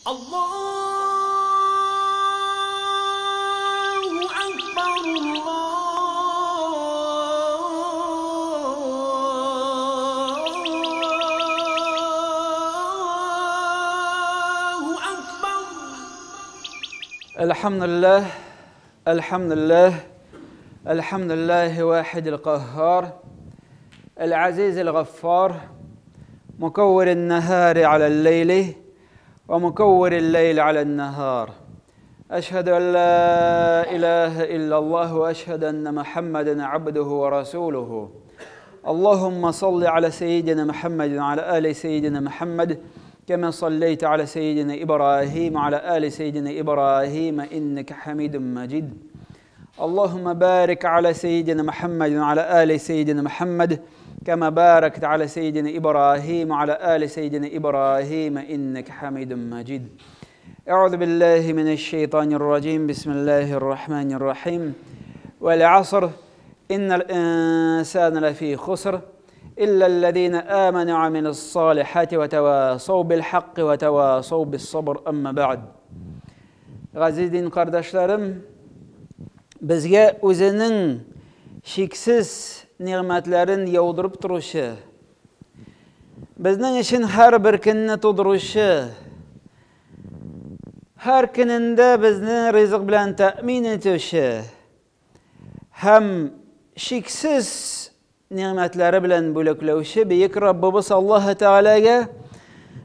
Allahu Akbar, Allahu Akbar. Elhamdülillah, elhamdülillah, elhamdülillahi vahidil qahhar, el-azizil ghaffar, mukawwiril nahari alel leyli, ve mukawwiril leyli alel nahar. Eşhedü en la ilahe illallah ve eşhedü enne Muhammeden abduhu ve rasuluhu. Allahümme salli ala seyyidina Muhammedin ala ali seyyidina Muhammed. كما صليت على سيدنا إبراهيم وعلى آل سيدنا إبراهيم إنك حميد مجيد اللهم بارك على سيدنا محمد وعلى آل سيدنا محمد كما باركت على سيدنا إبراهيم وعلى آل سيدنا إبراهيم إنك حميد مجيد أعوذ بالله من الشيطان الرجيم بسم الله الرحمن الرحيم والعصر إن الإنسان لفي خسر إلا الذين آمنوا وعملوا الصالحات وتواصوا بالحق وتواصوا بالصبر أما بعد. Aziz din kardeşlerim, bizge özünün şeksiz nimetlerin yağdırıp duruşu, bizning için her bir günni tuduruşu, her gününde bizni rızık bilen temin etişi, hem şeksiz nimetleri bilen bölüklevşi büyük Rabbimiz Allah Teala'ya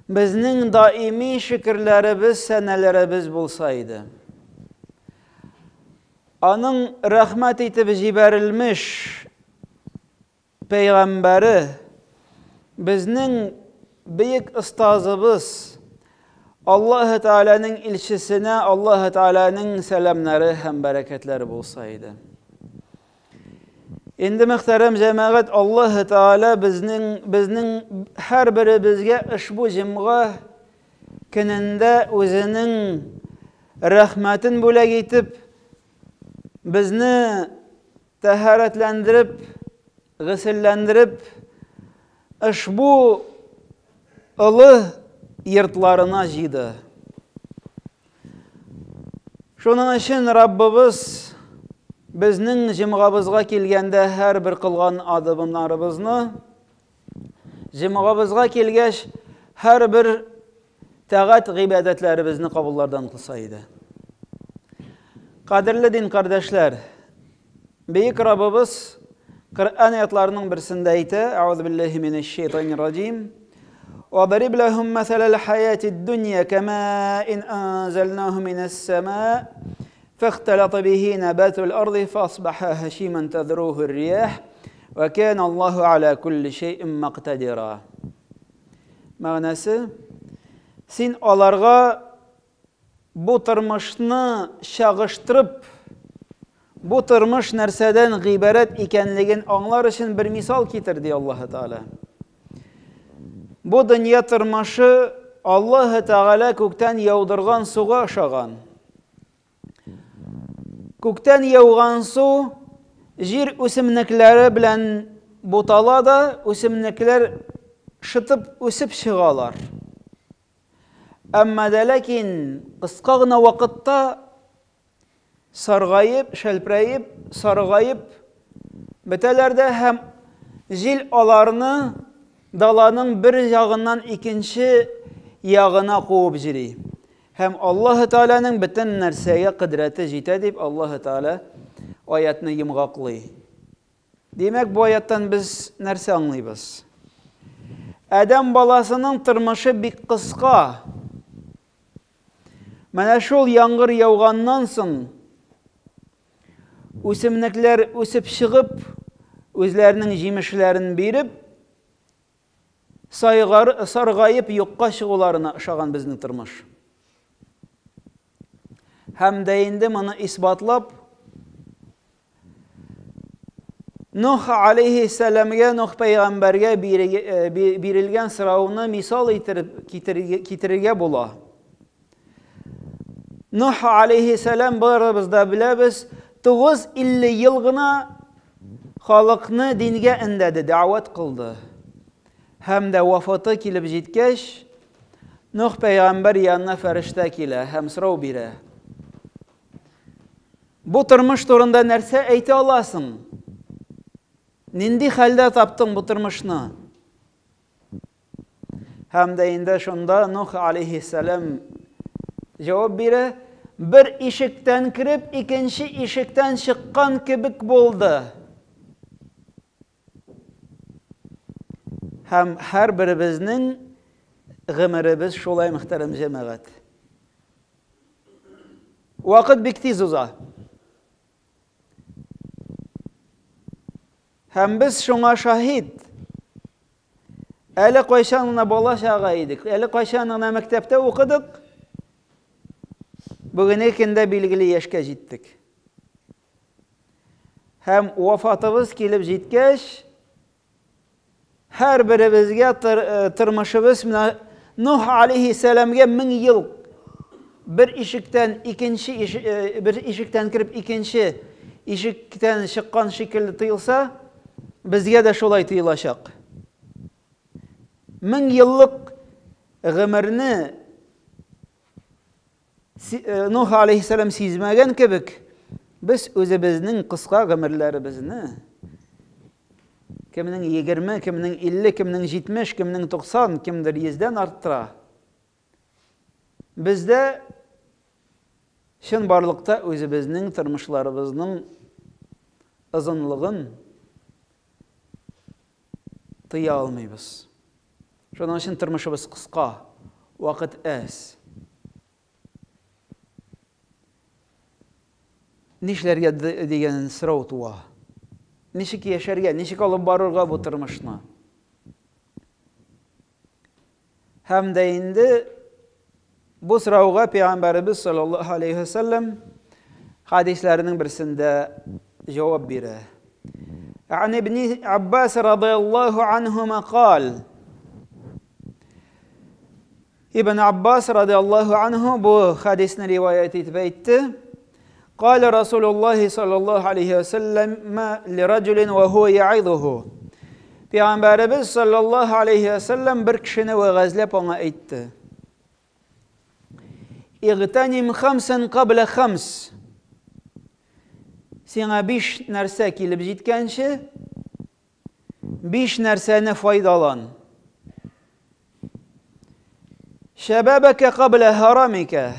bizning daimi şükürlerimiz, senelerimiz bulsaydı. Onun rahmet etip jiberilmiş peygamberi, bizning büyük ustazımız, Allah Teala'nın ilçisine Allah Teala'nın selamları hem bereketleri bulsaydı. Endi muhtaram cemaat, Allah Teala bizning her biri bizge ushbu jum'a kuninde o'zining rahmatin bo'lak etib, bizni tahoratlantirib, g'usullantirib, ushbu ulug' yurtlarına jiydi. Shuning uchun Rabbimiz bizning jum'amizga kelganda har bir qilgan adımlarimizni, jum'amizga kelgach har bir taat ibodatlarimizni qabullardan qilsaydi. Qadrli din kardeşler, büyük Rabbimiz Kur'an ayetlerinin birisinde aytdi: "Euzubillahi mineşşeytanirracim. وَضَرِبْ لَهُمْ مَثَلَ الْحَيَاةِ الدُّنْيَا كَمَاءٍ أَنزَلْنَاهُ مِنَ السَّمَاءِ فاختلط به نبات الأرض فأصبح هشيما تذروه الرياح وكان الله على كل شيء مقتدرا." Ma'nası, sen onlarga bu turmuşni şağıştırıp, bu turmuş nerseden ibaret ekanligini anlar için bir misal keltirdi Allah Teala. Bu dünya turmuşu Allah Teala kökten yağdırgan suga oxşagan. Kökten yağgan su, jir ösümlikleri bilen butalada ösümlikler şıtıp ösüp çıgalar. Amma da lakin qısqa vakitte sargayıp, şelpreyip, sargayıp, bitelerde hem jil alarını dalanın bir yağından ikinci yağına kovup jiri. Hem Allah Teala'nın bütün nerseye kudreti jite deyip Allah Teala ayetini yumgaqlay. Demek bu ayetten biz nerse anlayız? Adam balasının turmuşu bir kıska. Mana şol yağmur yağgandan soň ösümlikler ösüp çıkıp özlerinin jemişlerini berip sargayıp yokka çıgularına oxşagan bizning turmuş. Hem de endi bunu isbatlap Nuh aleyhisselamga, Nuh peygamberge berilgen sıravını misal kitirge bola. Nuh aleyhisselam bizde bilemiz 950 yılgına halkını dinge indedi, davet kıldı. Hem de vefatı kilip jitkeş Nuh peygamber yanına ferişte kile, hem sırau bire. Bu tırmış turunda nerse eyti olasın. Nindi halde taptın bu tırmışını. Hem de inde şunda Nuh aleyhisselam cevap bire, bir işikten kirip ikinci işikten çıkkan kibik buldu. Hem her birimizin gımerimiz şolay muhterem cemaat. Vakit biktiz uza. Hem biz şuna şahit. Eli koyşanına bola şağaydık. Eli koyşanına mektepte okuduk. Bugün ikinde bilgili yaşka gittik. Hem vafatımız kilip jitkeş, her birimizge tırmışımız Nuh aleyhisselam'ga 1000 yıl bir işikten kirip ikinci işikten çıkkan şekilde tıyılsa, bizge de şolay tıyılaşak. 1000 yıllık gımırını Nuh aleyhisselam sizmegen kibik, biz özümüzün kıska gımırlarımızını, kiminin 20, kiminin 50, kiminin 70, kiminin 90, kimdir 100'den arttıra. Bizde şun barlıkta özümüzün tırmışlarımızın uzunluğun tıya almayız. Şunun için tırmışımız kıska, vakit az. Nişlerge degen sırau tuva. Nişik yaşarga, nişik alıp barırga bu tırmışına. Hem de indi bu sırauga Peygamberimiz sallallahu aleyhi ve sellem hadislerinin birisinde cevap bire. An İbn Abbas radıyallahu anhuma kal. İbn Abbas radıyallahu anhu bu hadisini rivayet etmeydi. قال رسول الله صلى الله عليه وسلم لرجل وهو يعظه. Peygamberimiz sallallahu aleyhi ve sellem bir kişini vaazlep ona etti. İğtanim khamsan qabla khams. Sana 5 narsa kelib jitgancha 5 narsani foydalan. Shababaka qabla haramika.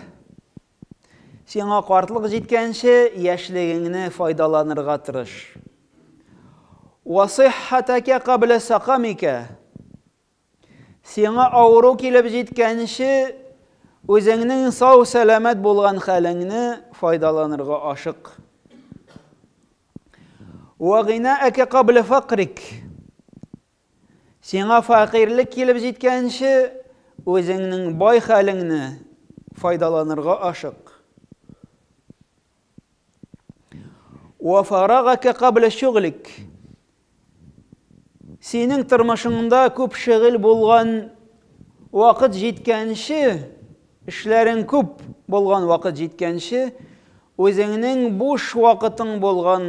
Sana qartlık jitgancha yaşligingni foydalanırga tirish. Wa sihhataka qabla saqamika. Sana avru kelib jitgancha o'zingning sog' salomat bo'lgan holingni foydalanırga ashiq. Wa ghina'aka qabla faqrik. Sana faqirlik kelib jitgancha o'zingning boy holingni foydalanırga ashiq. Wa faragaka qabla shughlik. Sening turmushingda ko'p shug'ul bo'lgan vaqt jetgancha, ishlaring ko'p bo'lgan vaqt jetgancha, o'zingning bo'sh vaqting bo'lgan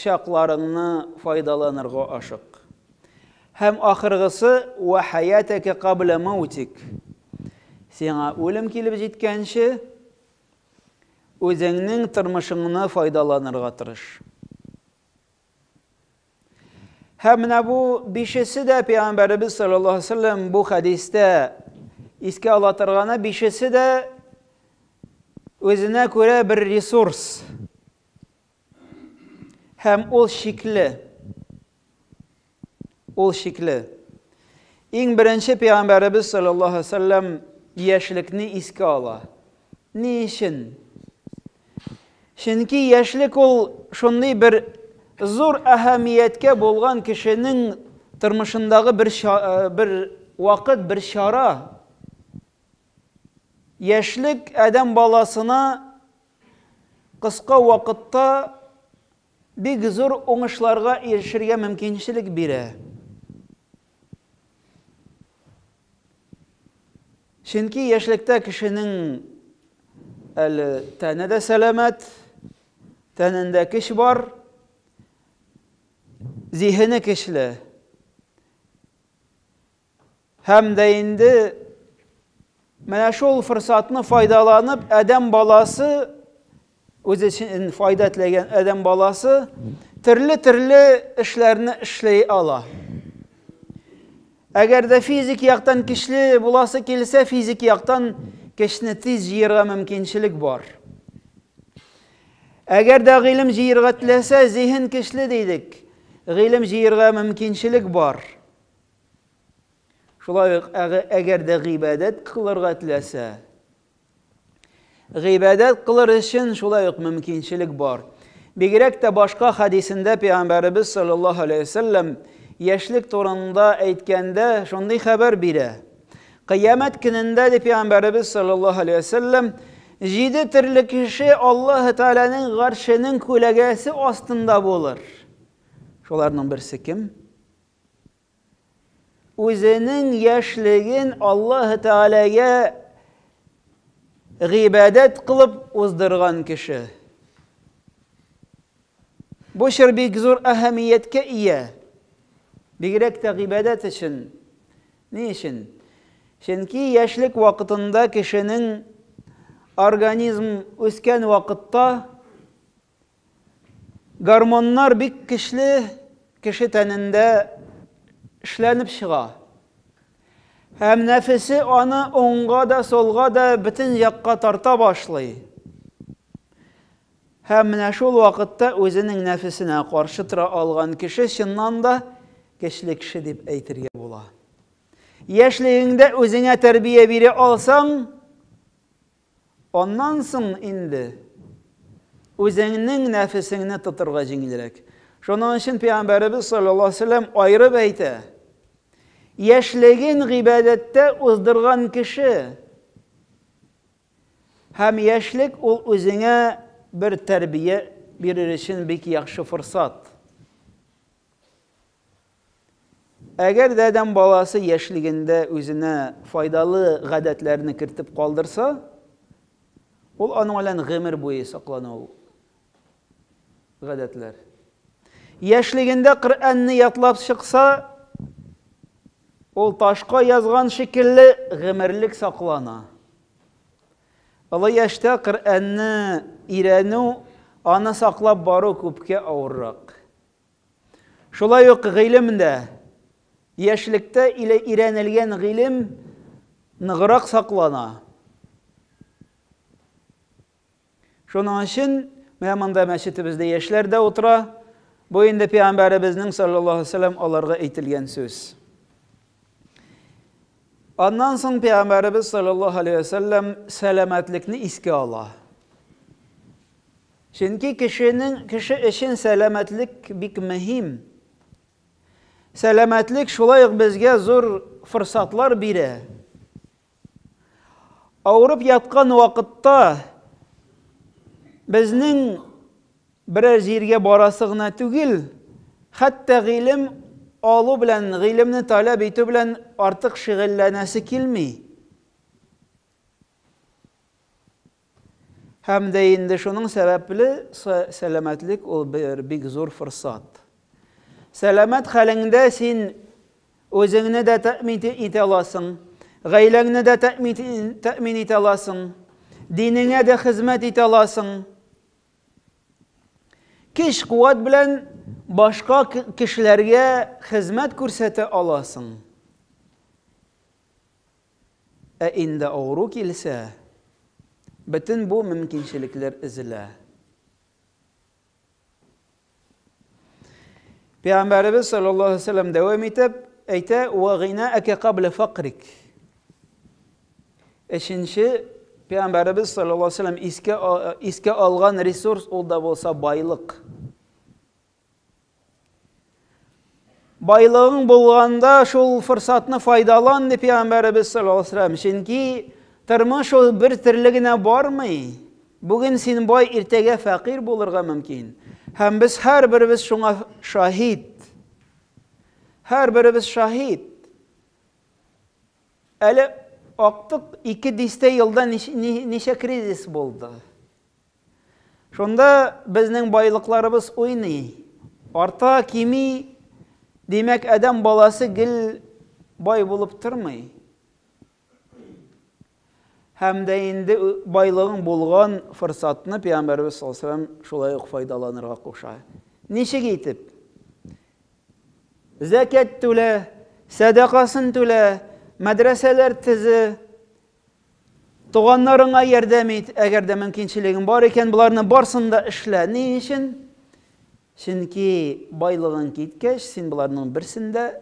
shaqlaringni foydalanırga ashiq. Hem oxirgisi va hayataka qabla mautik. Sana o'lim kelib jetgancha, o'zingning turmushingni foydalanırga tirish. Hem bu beşisi de Peygamberimiz sallallahu aleyhi ve sellem bu hadiste iske alatırgana beşisi de özüne göre bir resurs. Hem ol şekli. Ol şekli. En birinci Peygamberimiz sallallahu aleyhi ve sellem yaşlıkni iske ala. Niçin? Çünkü yaşlık ol şunday bir zor ahamiyetke bolgan kişinin turmuşundagi bir vaqt, bir şara. Yaşlık adam balasına kıska vaqtda bir zor oңышlarga erişirge mümkinçilik bire. Çünkü yaşlıkta kişinin tenede selamet, teninde kiş var, zihni kişli. Hem de indi Менә шул фырсатны файдаланып, адәм баласы, үзе өчен файда теләгән адәм баласы, төрле эшләрне эшләй ала. Әгәр дә физик яктан көчле буласы килсә, физик яктан көчне тиз җыярга мөмкинчелек бар. Әгәр дә гыйлем җыярга теләсә, зиһен көчле дидек. Гыйлем җыярга мөмкинчелек бар. Шулай ук әгәр дә гыйбадәт кылырга теләсә, гыйбадәт кылыр өчен шулай ук мөмкинчелек бар. Бигрәк тә башка хадисендә Пәйгамбәрбез саллаллаһу алейһи ва саллям яшьлек турында әйткәндә шундый хәбәр бирә. Кыямәт көнендә дип Пәйгамбәрбез саллаллаһу алейһи ва саллям 7 төрле кеше Аллаһ Тәгаләнең гаршының күләгәсе астында булыр. Шуларның берсе кем? Үзенең яшьлеген Аллаһ Тәгаләгә гыйбадәт кылып уздырган кеше. Бу шер бик зур әһәмияткә ия. Бигрәк тә гыйбадәт өчен. Ни өчен? Чөнки яшьлек вакытында кешенең организм үскән вакытта гормоннар бик көчле кеше тәнендә эшләнеп чыга. Һәм нәфесе аны оңга да, солга да бөтен якка тарта башлый. Һәм менә шул вакытта үзенең нәфесенә каршы тора алган кеше чыннан да көчле кеше дип әйтергә була. Яшьлегеңдә үзеңә тәрбия бирә алсаң, аннан соң инде үзеңнең нәфесеңне тотырга җиңелрәк. Шуның өчен Пәйгамбәрбез саллаллаһу алейһи ва саллям айырып әйтә. Яшьлеген гыйбадәттә уздырган кеше һәм яшьлек ул үзеңә bir tәрбия бирер өчен бик яхшы форсат. Әгәр дә адәм баласы яшьлегендә үзенә файдалы гадәтләрне кертеп калдырса, ул аның белән гомер буе саклана ул гадәтләр. Яшьлегендә Коръәнне ятлап чыкса, ул ташка язган шикелле гомерлек саклана. Олы яшьтә Коръәнне өйрәнү, аны саклап бару күпкә авыррак. Шулай ук гыйлемдә, яшьлектә өйрәнелгән гыйлем ныграк саклана. Шуның өчен менә монда мәчетебездә яшьләр дә утыра. Бу инде Пәйгамбәребезнең саллаллаһу алейһи ва саллям аларга әйтелгән сүз. Аннан соң Пәйгамбәребез саллаллаһу алейһи ва саллям сәламәтлекне искә ала. Чөнки кеше өчен сәламәтлек бик мөһим. Сәламәтлек шулай ук безгә зур форсатлар бирә. Авырып яткан вакытта безнең берәр җиргә барасы гына түгел, хәтта гыйлем алу белән, гыйлемне таләп итү белән артык шөгыльләнәсе килми. Һәм дә инде шуның сәбәпле сәламәтлек ул бик зур форсат. Сәламәт хәлеңдә син үзеңне дә тәэмин итә аласың, гаиләңне дә тәэмин итә аласың, динеңә дә хезмәт итә аласың. Көч-куәт белән башка кешеләргә хезмәт күрсәтә аласың. Ә инде авыру килсә, бөтен бу мөмкинчелекләр өзелә. Пәйгамбәрбез саллаллаһу алейһи ва саллям дәвам итеп әйтә: "Ва гыйнаәкә кабла фақрик." Өченче, Пәйгамбәрбез саллаллаһу алейһи ва саллям искә алган ресурс ул да булса байлык. Байлыгың булганда шул форсатны файдалан дип Пәйгамбәрбез саллаллаһу алейһи ва саллям. Чөнки тормыш ул бер төрле генә бармый. Бүген син бай, иртәгә фәкыйрь булырга мөмкин. Һәм без һәрберебез шуңа шаһид. Һәрберебез шаһид. Әле актык 2 дистә елда ничә кризис булды. Шунда безнең байлыкларыбыз уйный. Арта кими, димәк, адәм баласы гел бай булып тормый. Һәм дә инде байлыгың булган фырсатны Пәйгамбәрбез саллаллаһу алейһи ва саллям шулай ук файдаланырга куша. Ничек итеп? Закат түлә, садакасын түлә, мәдрәсәләр төзе, туганнарыңа ярдәм ит, әгәр дә мөмкинчелегең бар икән, буларны барсын да эшлә. Ни өчен? Чөнки байлыгың киткәч, син буларның берсен дә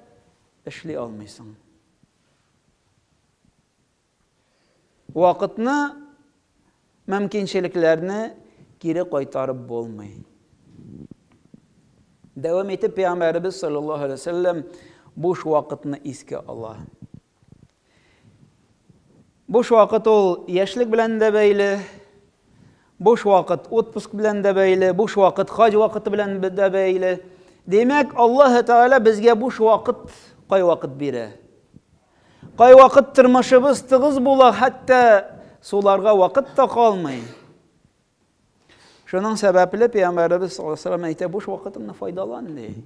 эшли алмыйсың. Вакытны, мөмкинчелекләрне кире кайтарып булмый. Дәвам итеп Пәйгамбәрбез саллаллаһу алейһи ва саллям буш вакытны искә ала. Буш вакыт ул яшьлек белән дә бәйле, буш вакыт отпуск белән дә бәйле, буш вакыт хаҗ вакыты белән дә бәйле. Демәк, Аллаһ Тәгалә безгә буш вакыт кай вакыт бирә. Кай вакыт тормышыбыз тыгыз була, хәтта суларга вакыт та калмый. Шуның сәбәпле Пәйгамбәрбез саллаллаһу алейһи ва саллям әйтә, буш вакытыңны файдалан ди.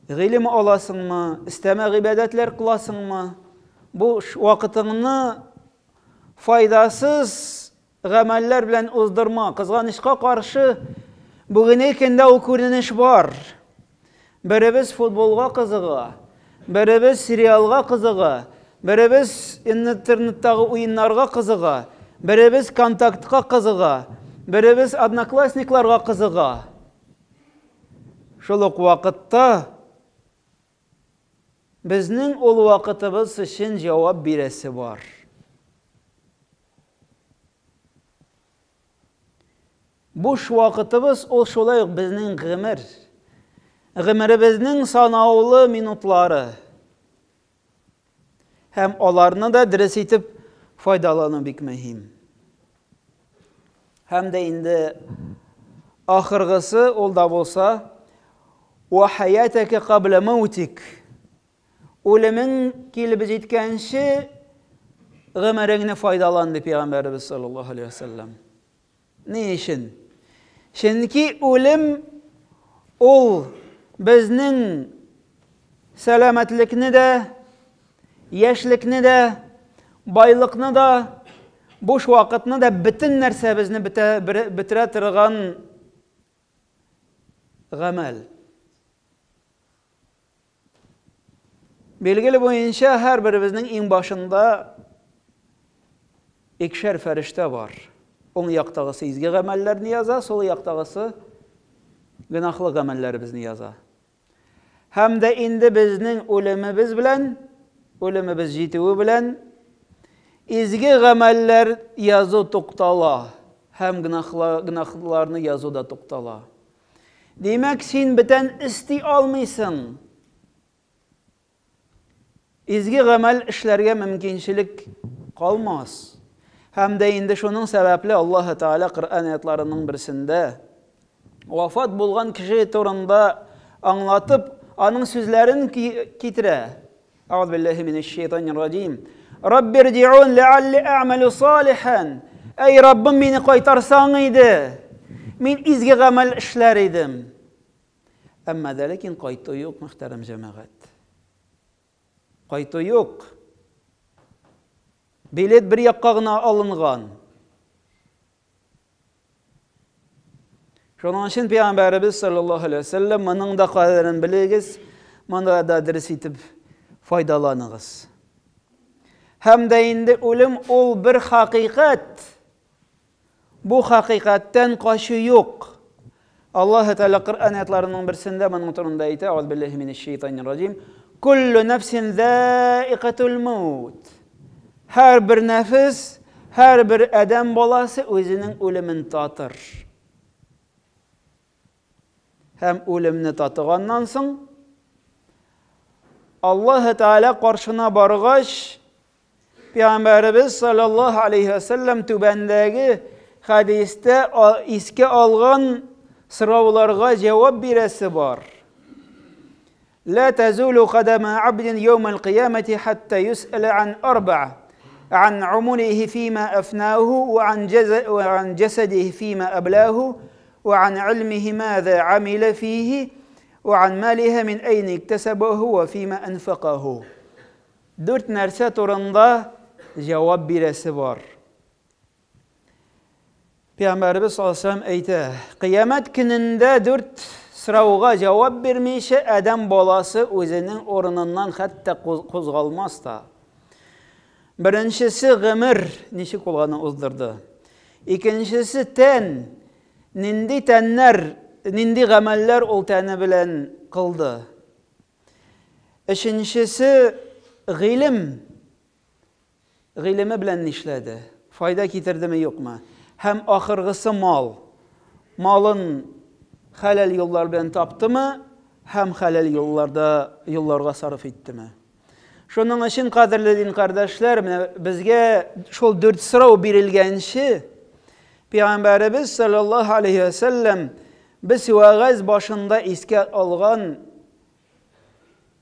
Гыйлем аласыңмы, истәмә гыйбадәтләр кыласыңмы? Буш вакытыңны файдасыз гамәлләр белән уздырма. Кызганычка каршы, бүгенге көндә ул күренеш бар. Беребез футболга кызыга, беребез сериалга кызыга, беребез интернеттагы уеннарга кызыга, беребез контактка кызыга, беребез одноклассникларга кызыга. Шул ук вакытта безнең ул вакытыбыз өчен җавап бирәсе бар. Буш вакытыбыз ул шулай ук безнең гомер. Гомеребезнең санаулы минутлары. Һәм аларны да дөрес итеп файдалану бик мөһим. Һәм дә инде ахыргысы ул да булса, "Ва хаятака кабла маутик". Үлемең килеп җиткәнче гомереңне файдалан ди Пәйгамбәрбез саллаллаһу алейһи ва саллям. Ни өчен? Чөнки үлем ул безнең сәламәтлекне дә, яшьлекне дә, байлыкны да, буш вакытны да, бөтен нәрсәбезне бетерә торган гамәл. Белгеле буенча һәр беребезнең иң башында икешәр фәрештә бар. Оң яктагысы изге гамәлләрне яза, сол яктагысы гөнаһлы гамәлләребезне яза. Һәм дә инде безнең үлемебез белән, үлемебез җитүе белән изге гамәлләр язу туктала, һәм гөнаһларны язу да туктала. Димәк, син бөтен исти алмыйсың. Изге гамәл эшләргә мөмкинчелек калмас. Һәм дә инде шуның сәбәпле Аллаһ Тәгалә Коръән аятларының берсендә вафат булган кеше турында аңлатып, аның сүзләрен китерә. Аъуз биллаһи минеш шайтанир раҗим. Раббирҗиун лаалли аъмалу салихан. Эй Раббым, мине кайтарсаң иде. Мин изге гамәл эшләр идем. Әмма дә ләкин кайту юк, мөхтәрәм җәмәгать. Кайту юк. Билет бер якка гына алынган. Шуның өчен Пәйгамбәрбез саллаллаһу алейһи ва саллям моның да кадерен белегез, монда да дөрес итеп файдаланыгыз. Һәм дә инде үлем ул бер хакыйкать. Бу хакыйкатьтән качу юк. Аллаһ Тәгалә Коръән аятларының берсендә моның турында әйтә: "Аъуз биллаһи минеш шайтанир раҗим. Куллу нафсин заиқатул маут." Һәр бер нәфес, һәр бер адәм баласы үзенең үлемен татыр. Һәм үлемне татыганнан соң Аллаһ Тәгалә каршына баргач, Пәйгамбәрбез саллаллаһу алейһи ва саллям түбәндәге хадистә искә алган сорауларга җавап бирәсе бар. لا تزول قدم عبد يوم القيامة حتى يسأل عن أربعة: عن عمره فيما أفناه، وعن جسده فيما أبلاه، وعن علمه ماذا عمل فيه، وعن مالها من أين اكتسبه وفيما أنفقه. Dört нәрсә турында cevap biresi var. Peygamberimiz sallallahu aleyhi ve sellem eyte, kıyamet gününde 4 sırauğa cevap vermişe adam balası özünün ornundan hatta kozgalmaz da. Birincisi gımır, nişik olğanı uzdurdu. İkincisi ten, nindi tenler, nindi gameller ol teni bilen kıldı. Üçüncüsü g'ilim, g'ilimi bilen nişledi. Fayda getirdi mi yok mu? Hem ahırgısı mal, malın halal yollar bilen taptı mı? Hem halal yollarga sarf etti mi? Şunun için kadirli din kardeşler, bizge şol 4 sırau birilgenşi, Peygamberimiz sallallahu aleyhi ve sellem biz vağız başında iske algan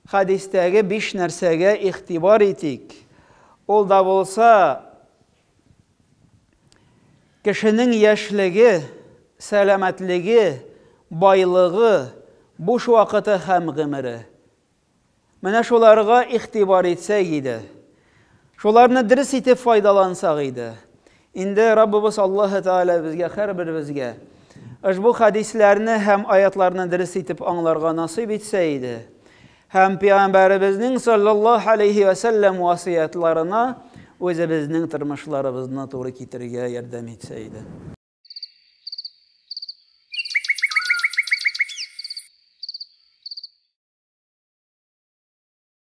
hadistege 5 nersege ihtibar etik. Ol da bolsa kişinin yaşligi, selametligi, baylığı, boş vakıtı hem gımırı. Mene şolarga ihtibar etsek idi. Şolarını dürüst etip faydalansak idi. İndi Rabbimiz Allah Teala bizge, her birimizge bu hadislerini hem ayetlerini dürüst etip anlarga nasip etseydi. Hem Peygamberimizin sallallahu aleyhi ve sellem vasiyetlerine özü bizning turmuşlarımızdan doğru getirge yardım etseydi.